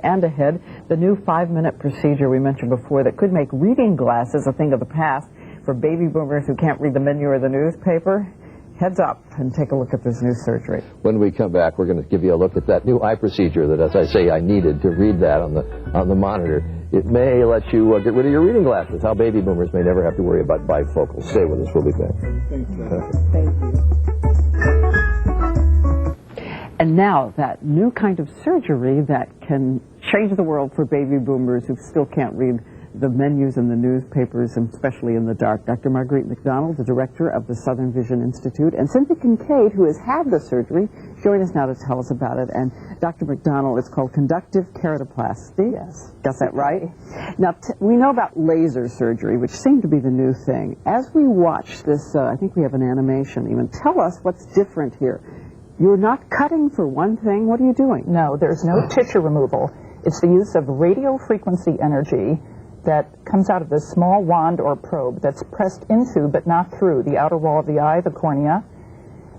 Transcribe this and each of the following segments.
and ahead. The new 5-minute procedure we mentioned before that could make reading glasses a thing of the past for baby boomers who can't read the menu or the newspaper. Heads up and take a look at this new surgery. When we come back, we're going to give you a look at that new eye procedure that, as I say, I needed to read that on the monitor. It may let you get rid of your reading glasses. How baby boomers may never have to worry about bifocals. Stay with us. We'll be back. Thank you. And now that new kind of surgery that can change the world for baby boomers who still can't read the menus in the newspapers, and especially in the dark. Dr. Marguerite McDonald, the director of the Southern Vision Institute, and Cynthia Kincaid, who has had the surgery, join us now to tell us about it. And Dr. McDonald, it's called Conductive Keratoplasty. Yes. Got that right? Now, we know about laser surgery, which seemed to be the new thing. As we watch this, I think we have an animation even. Tell us what's different here. You're not cutting for one thing. What are you doing? No, there's no tissue removal. It's the use of radiofrequency energy that comes out of this small wand or probe that's pressed into but not through the outer wall of the eye, the cornea.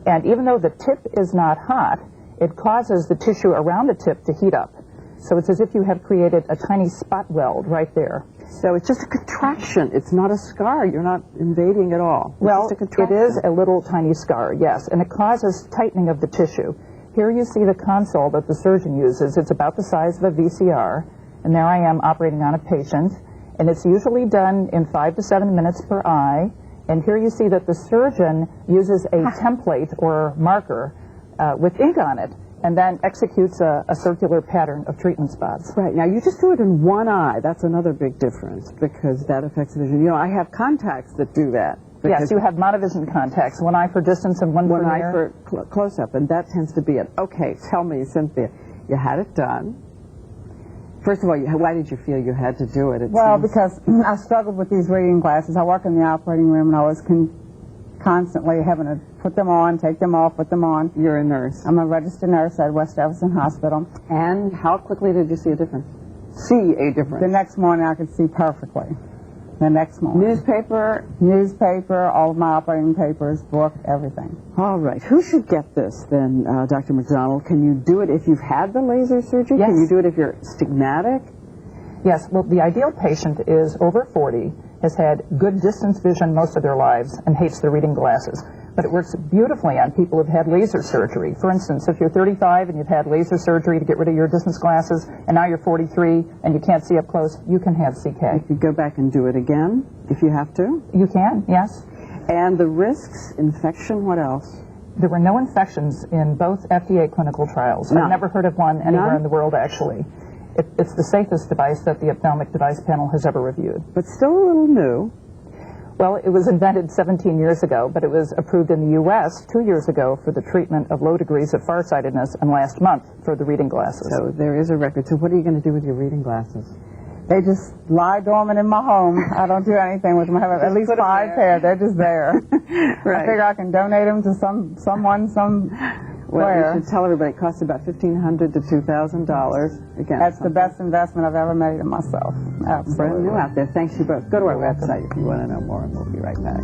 And even though the tip is not hot, it causes the tissue around the tip to heat up. So it's as if you have created a tiny spot weld right there. So it's just a contraction. It's not a scar. You're not invading at all. It's Well, just a it contraction. is a little tiny scar, yes, and it causes tightening of the tissue. Here you see the console that the surgeon uses. It's about the size of a VCR, and there I am operating on a patient. And it's usually done in 5 to 7 minutes per eye. And here you see that the surgeon uses a template or marker with ink on it, and then executes a circular pattern of treatment spots. Right. Now, you just do it in one eye. That's another big difference, because that affects vision. You know, I have contacts that do that. Yes, you have monovision contacts, one eye for distance and one eye near. for close-up, and that tends to be it. Okay, tell me, Cynthia, you had it done. First of all, why did you feel you had to do it? Well, because I struggled with these reading glasses. I work in the operating room, and I was constantly having to put them on, take them off, put them on. You're a nurse. I'm a registered nurse at West Jefferson Hospital. And how quickly did you see a difference? See a difference? The next morning, I could see perfectly. The next morning. Newspaper, all of my operating papers, book, everything. All right. Who should get this, then, Dr. McDonald? Can you do it if you've had the laser surgery? Yes. Can you do it if you're stigmatic? Yes, well, the ideal patient is over 40, has had good distance vision most of their lives, and hates their reading glasses. But it works beautifully on people who've had laser surgery. For instance, if you're 35 and you've had laser surgery to get rid of your distance glasses, and now you're 43 and you can't see up close, you can have CK. You could go back and do it again if you have to? You can, yes. And the risks, infection, what else? There were no infections in both FDA clinical trials. None. I've never heard of one anywhere None? in the world, actually. It's the safest device that the ophthalmic device panel has ever reviewed. But still a little new. Well, it was invented 17 years ago, but it was approved in the U.S. 2 years ago for the treatment of low degrees of farsightedness, and last month for the reading glasses. So there is a record. So what are you going to do with your reading glasses? They just lie dormant in my home. I don't do anything with them. I have at least 5 pair. They're just there. Right. I figure I can donate them to someone somewhere. Well, you should tell everybody it costs about $1,500 to $2,000. Again, That's the best investment I've ever made in myself. Absolutely. brand new out there. Thanks you both. Go to our website if you want to know more, and we'll be right back.